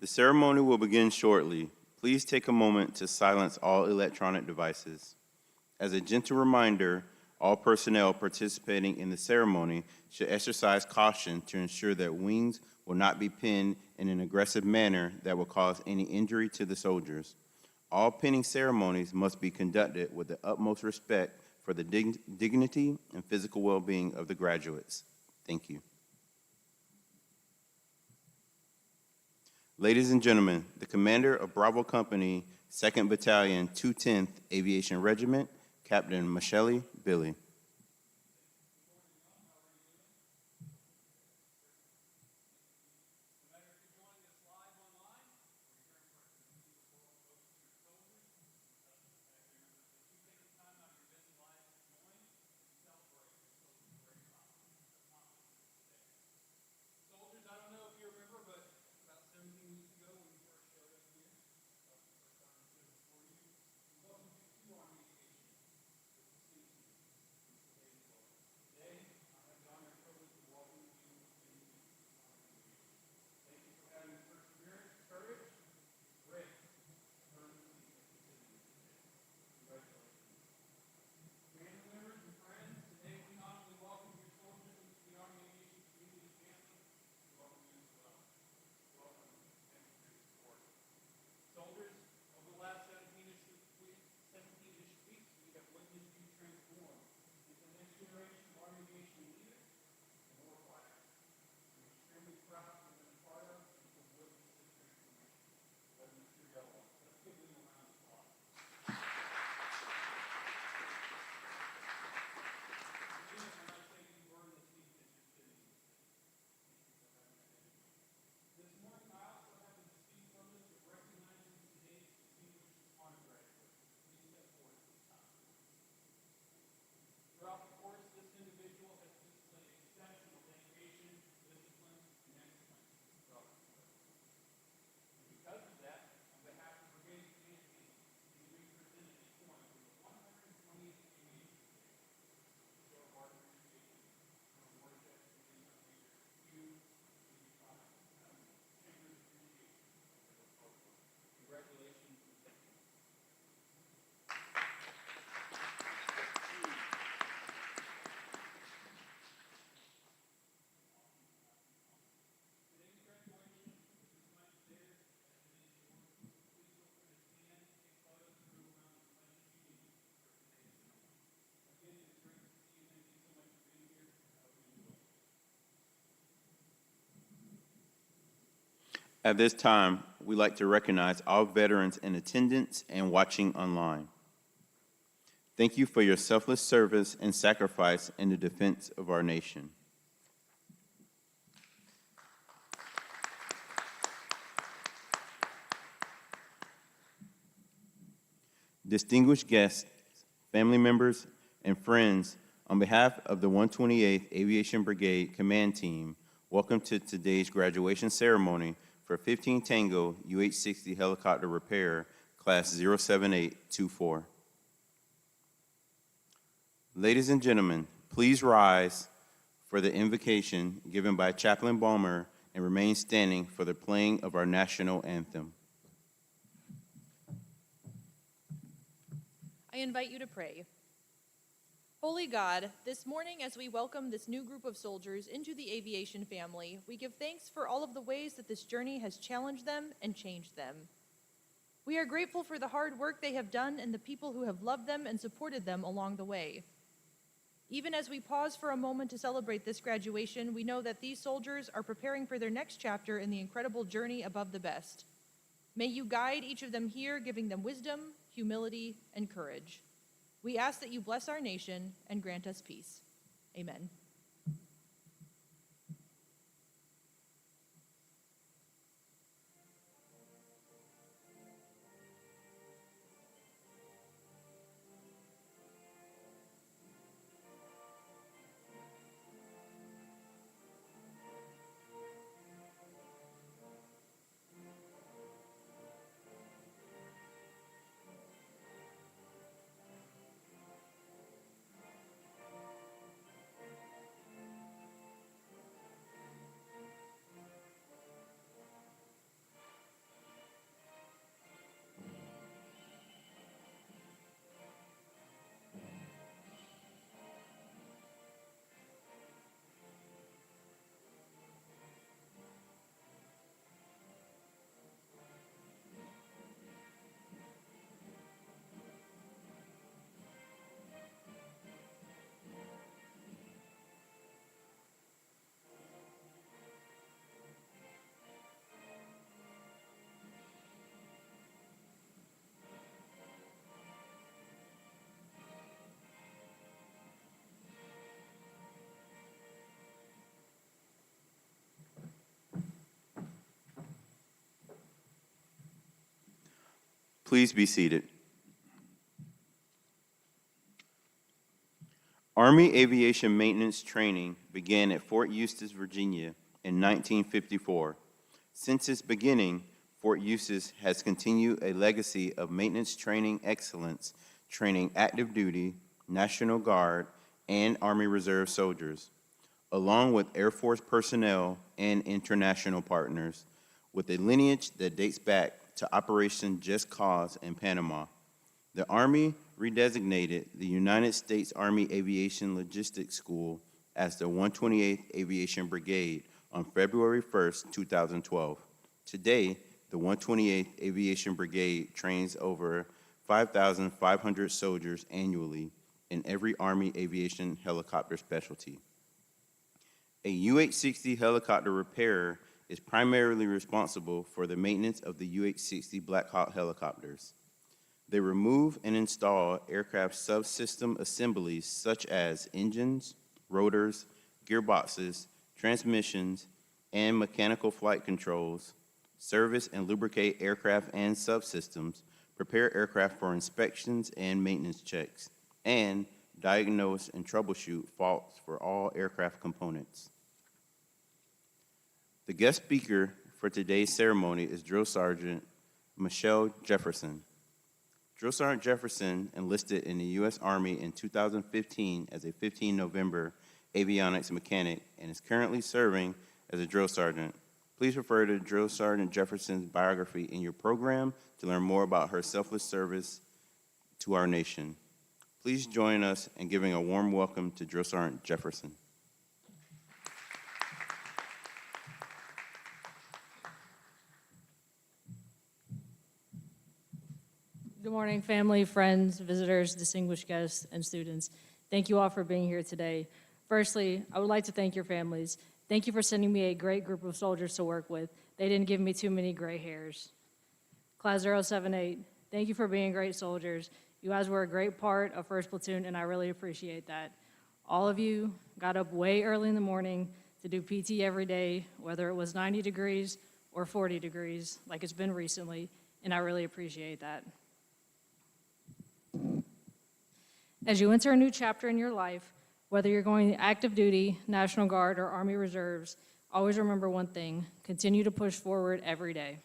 The ceremony will begin shortly. Please take a moment to silence all electronic devices. As a gentle reminder, all personnel participating in the ceremony should exercise caution to ensure that wings will not be pinned in an aggressive manner that will cause any injury to the soldiers. All pinning ceremonies must be conducted with the utmost respect for the dignity and physical well-being of the graduates. Thank you. Ladies and gentlemen, the commander of Bravo Company, 2nd Battalion, 210th Aviation Regiment, Captain Michele Billy. At this time, we'd like to recognize all veterans in attendance and watching online. Thank you for your selfless service and sacrifice in the defense of our nation. Distinguished guests, family members, and friends, on behalf of the 128th Aviation Brigade Command Team, welcome to today's graduation ceremony for 15 Tango UH-60 Helicopter Repair, Class 07824. Ladies and gentlemen, please rise for the invocation given by Chaplain Balmer and remain standing for the playing of our national anthem. I invite you to pray. Holy God, this morning as we welcome this new group of soldiers into the aviation family, we give thanks for all of the ways that this journey has challenged them and changed them. We are grateful for the hard work they have done and the people who have loved them and supported them along the way. Even as we pause for a moment to celebrate this graduation, we know that these soldiers are preparing for their next chapter in the incredible journey above the best. May you guide each of them here, giving them wisdom, humility, and courage. We ask that you bless our nation and grant us peace. Amen. Please be seated. Army aviation maintenance training began at Fort Eustis, Virginia in 1954. Since its beginning, Fort Eustis has continued a legacy of maintenance training excellence, training active duty, National Guard, and Army Reserve soldiers, along with Air Force personnel and international partners, with a lineage that dates back to Operation Just Cause in Panama. The Army redesignated the United States Army Aviation Logistics School as the 128th Aviation Brigade on February 1st, 2012. Today, the 128th Aviation Brigade trains over 5,500 soldiers annually in every Army aviation helicopter specialty. A UH-60 helicopter repairer is primarily responsible for the maintenance of the UH-60 Black Hawk helicopters. They remove and install aircraft subsystem assemblies such as engines, rotors, gearboxes, transmissions, and mechanical flight controls, service and lubricate aircraft and subsystems, prepare aircraft for inspections and maintenance checks, and diagnose and troubleshoot faults for all aircraft components. The guest speaker for today's ceremony is Drill Sergeant Michelle Jefferson. Drill Sergeant Jefferson enlisted in the U.S. Army in 2015 as a 15 November avionics mechanic and is currently serving as a drill sergeant. Please refer to Drill Sergeant Jefferson's biography in your program to learn more about her selfless service to our nation. Please join us in giving a warm welcome to Drill Sergeant Jefferson. Good morning, family, friends, visitors, distinguished guests, and students. Thank you all for being here today. Firstly, I would like to thank your families. Thank you for sending me a great group of soldiers to work with. They didn't give me too many gray hairs. Class 078, thank you for being great soldiers. You guys were a great part of 1st Platoon, and I really appreciate that. All of you got up way early in the morning to do PT every day, whether it was 90 degrees or 40 degrees, like it's been recently, and I really appreciate that. As you enter a new chapter in your life, whether you're going active duty, National Guard, or Army Reserves, always remember one thing: continue to push forward every day.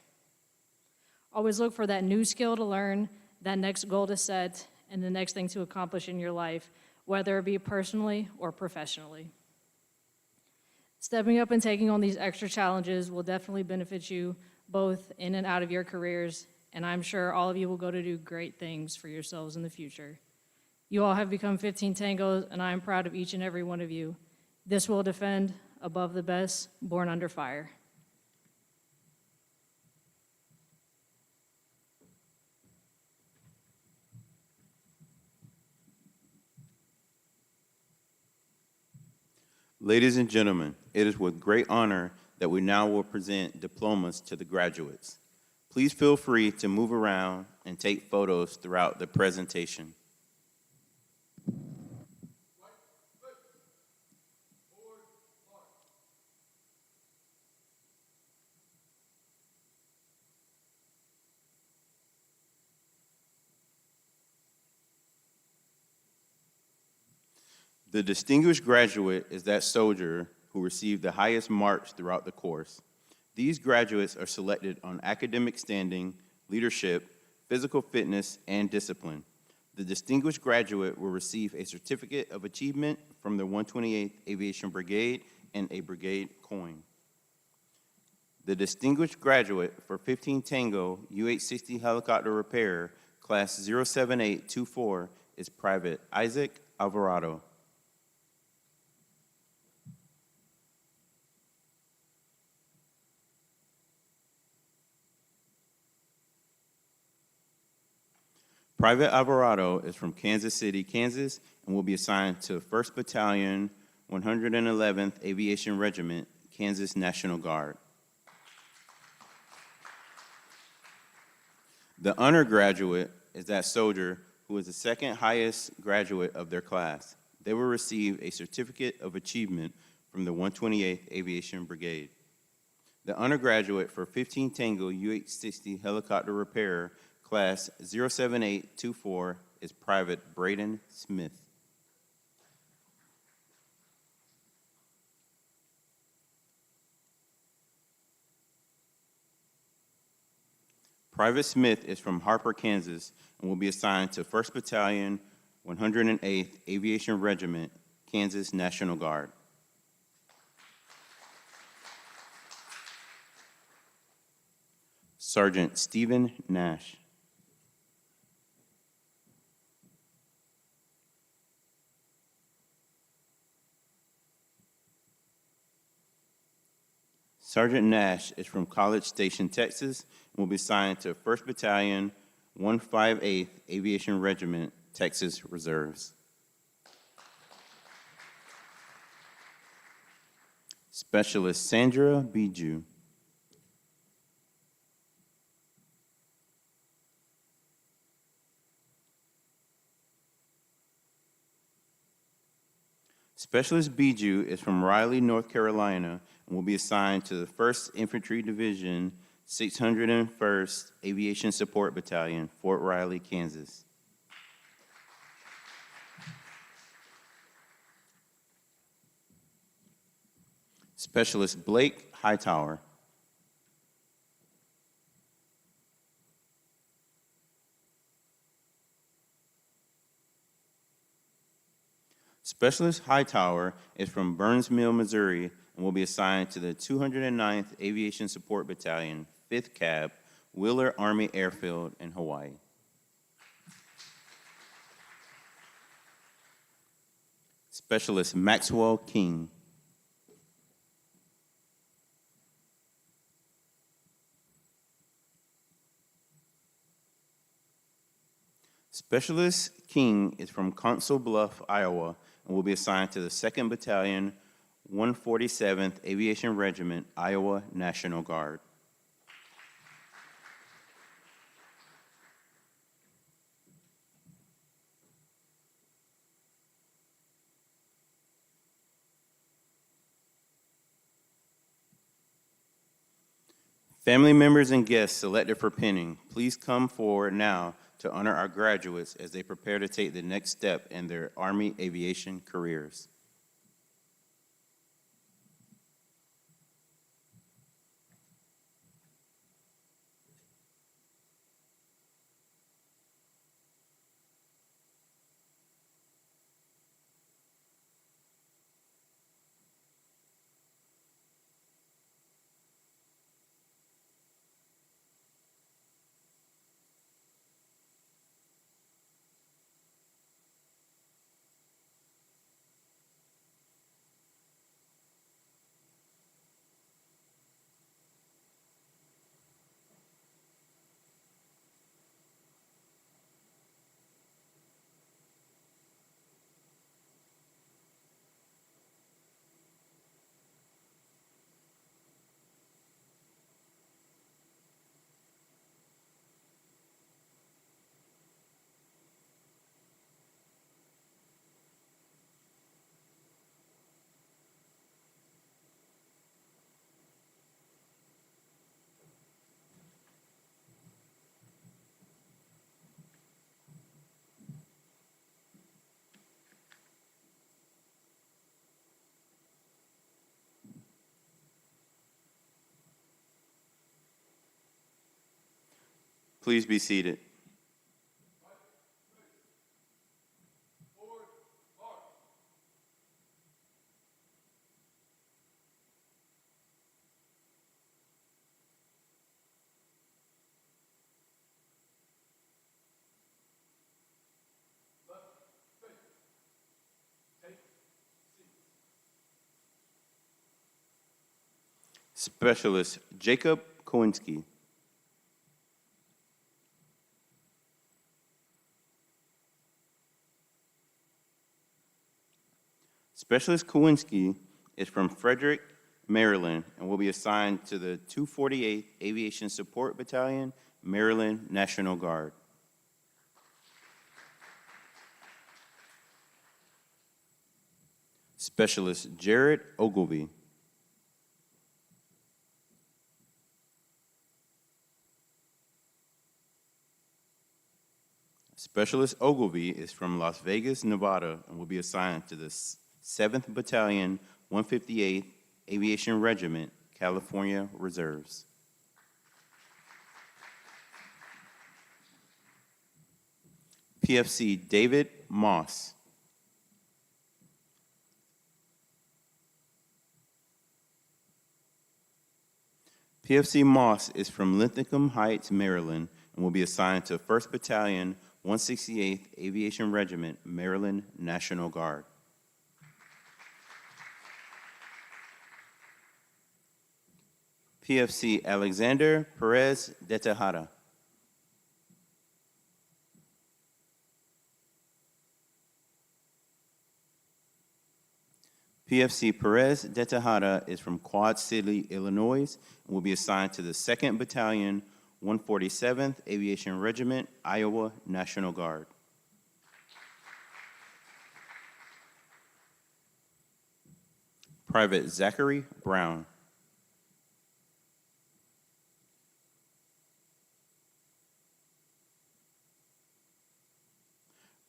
Always look for that new skill to learn, that next goal to set, and the next thing to accomplish in your life, whether it be personally or professionally. Stepping up and taking on these extra challenges will definitely benefit you both in and out of your careers, and I'm sure all of you will go to do great things for yourselves in the future. You all have become 15 Tangos, and I am proud of each and every one of you. This will defend above the best, born under fire. Ladies and gentlemen, it is with great honor that we now will present diplomas to the graduates. Please feel free to move around and take photos throughout the presentation. The distinguished graduate is that soldier who received the highest marks throughout the course. These graduates are selected on academic standing, leadership, physical fitness, and discipline. The distinguished graduate will receive a certificate of achievement from the 128th Aviation Brigade and a brigade coin. The distinguished graduate for 15 Tango UH-60 helicopter repair, class 07824, is Private Isaac Alvarado. Private Alvarado is from Kansas City, Kansas, and will be assigned to 1st Battalion, 111th Aviation Regiment, Kansas National Guard. The honor graduate is that soldier who is the second highest graduate of their class. They will receive a certificate of achievement from the 128th Aviation Brigade. The honor graduate for 15 Tango UH-60 helicopter repairer, Class 07824 is Private Braden Smith. Private Smith is from Harper, Kansas, and will be assigned to 1st Battalion, 108th Aviation Regiment, Kansas National Guard. Sergeant Stephen Nash. Sergeant Nash is from College Station, Texas, and will be assigned to 1st Battalion, 158th Aviation Regiment, Texas Reserves. Specialist Sandra Bijou. Specialist Bijou is from Raleigh, North Carolina, and will be assigned to the 1st Infantry Division, 601st Aviation Support Battalion, Fort Riley, Kansas. Specialist Blake Hightower. Specialist Hightower is from Burns Mill, Missouri, and will be assigned to the 209th Aviation Support Battalion, 5th Cab, Wheeler Army Airfield in Hawaii. Specialist Maxwell King. Specialist King is from Council Bluff, Iowa, and will be assigned to the 2nd Battalion, 147th Aviation Regiment, Iowa National Guard. Family members and guests selected for pinning, please come forward now to honor our graduates as they prepare to take the next step in their Army aviation careers. Please be seated. Specialist Jacob Kowinski. Specialist Kowinski is from Frederick, Maryland, and will be assigned to the 248th Aviation Support Battalion, Maryland National Guard. Specialist Jared Ogilvy. Specialist Ogilvy is from Las Vegas, Nevada, and will be assigned to the 7th Battalion, 158th Aviation Regiment, California Reserves. PFC David Moss. PFC Moss is from Linthicum Heights, Maryland, and will be assigned to 1st Battalion, 168th Aviation Regiment, Maryland National Guard. PFC Alexander Perez de Tejada. PFC Perez de Tejada is from Quad City, Illinois, and will be assigned to the 2nd Battalion, 147th Aviation Regiment, Iowa National Guard. Private Zachary Brown.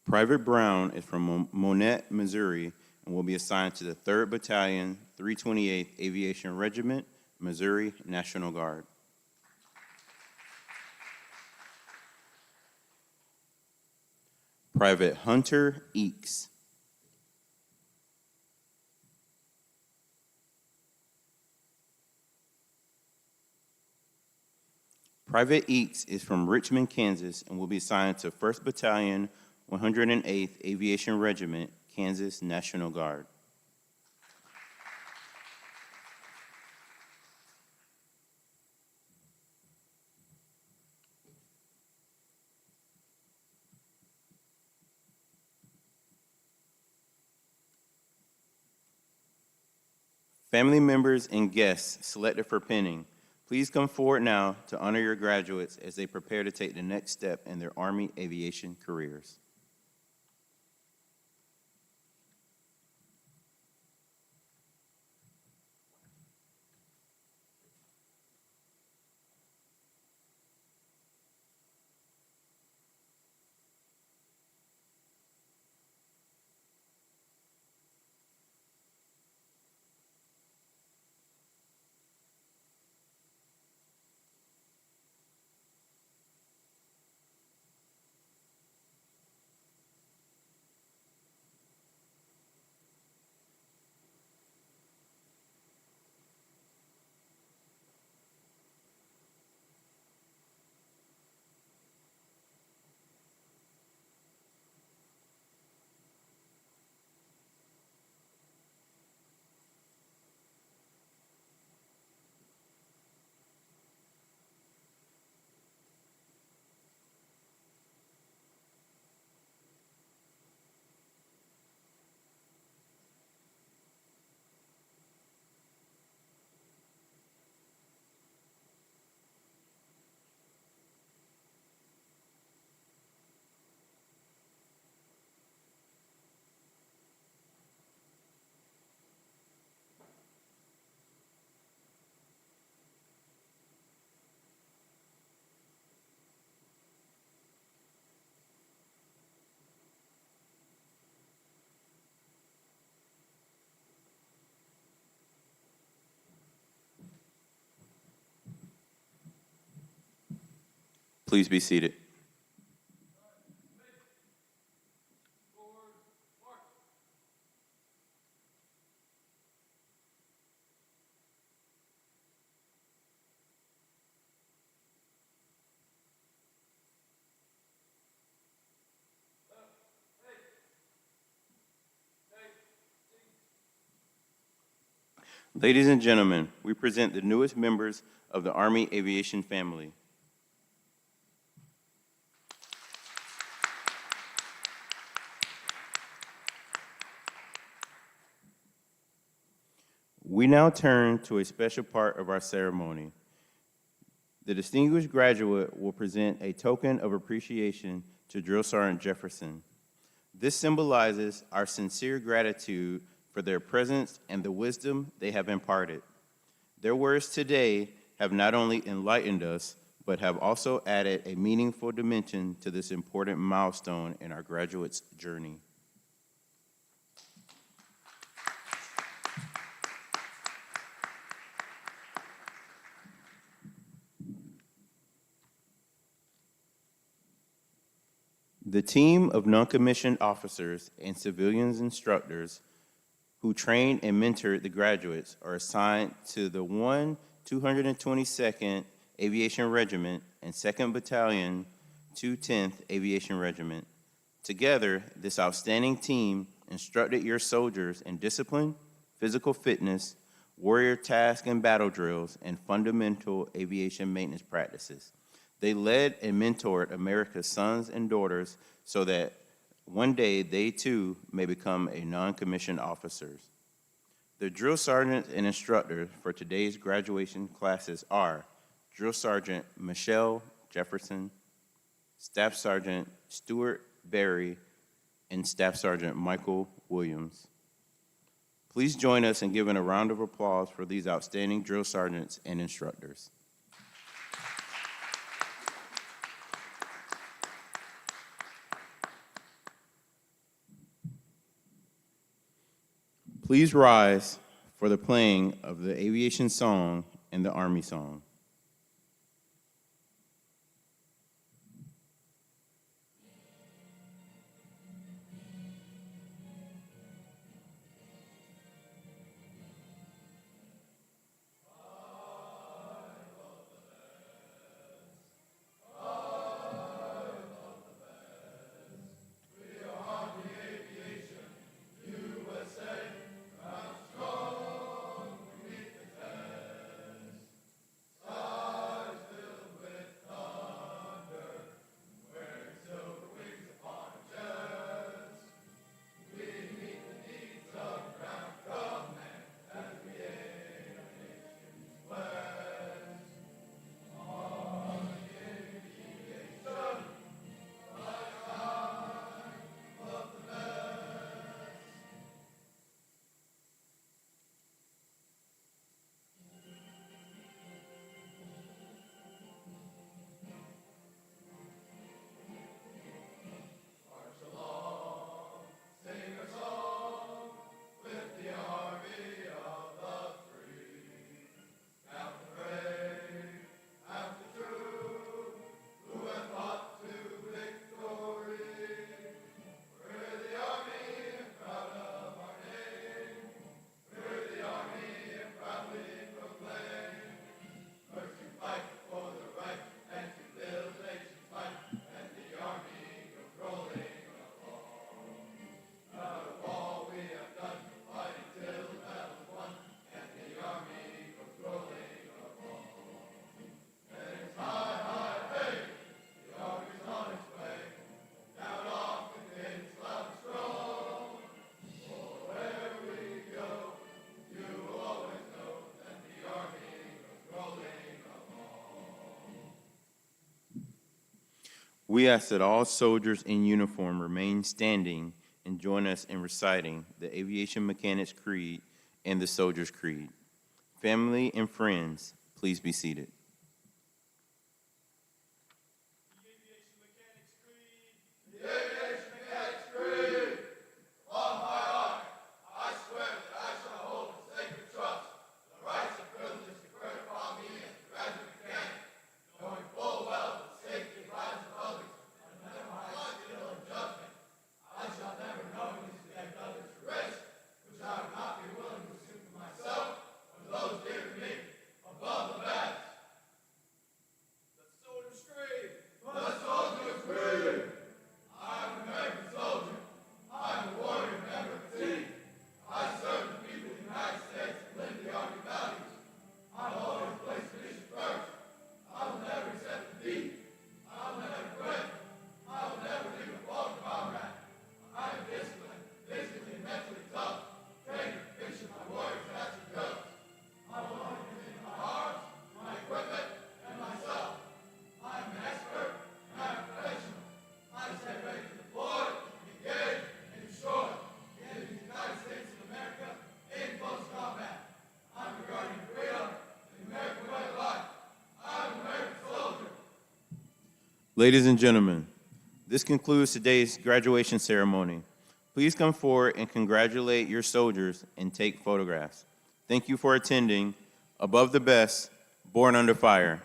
Private Brown is from Monette, Missouri, and will be assigned to the 3rd Battalion, 328th Aviation Regiment, Missouri National Guard. Private Hunter Eakes. Private Eakes is from Richmond, Kansas, and will be assigned to 1st Battalion, 108th Aviation Regiment, Kansas National Guard. Family members and guests selected for pinning, please come forward now to honor your graduates as they prepare to take the next step in their Army aviation careers. Please be seated. Ladies and gentlemen, we present the newest members of the Army Aviation family. We now turn to a special part of our ceremony. The distinguished graduate will present a token of appreciation to Drill Sergeant Jefferson. This symbolizes our sincere gratitude for their presence and the wisdom they have imparted. Their words today have not only enlightened us, but have also added a meaningful dimension to this important milestone in our graduates' journey. The team of non-commissioned officers and civilians instructors who trained and mentored the graduates are assigned to the 222nd Aviation Regiment and 2nd Battalion, 210th Aviation Regiment. Together, this outstanding team instructed your soldiers in discipline, physical fitness, warrior task and battle drills, and fundamental aviation maintenance practices. They led and mentored America's sons and daughters so that one day they too may become a non-commissioned officers. The drill sergeants and instructors for today's graduation classes are Drill Sergeant Michelle Jefferson, Staff Sergeant Stuart Berry, and Staff Sergeant Michael Williams. Please join us in giving a round of applause for these outstanding drill sergeants and instructors. Please rise for the playing of the aviation song and the Army song. We ask that all soldiers in uniform remain standing and join us in reciting the Aviation Mechanics Creed and the Soldier's Creed. Family and friends, please be seated. Ladies and gentlemen, this concludes today's graduation ceremony. Please come forward and congratulate your soldiers and take photographs. Thank you for attending. Above the Best, Born Under Fire.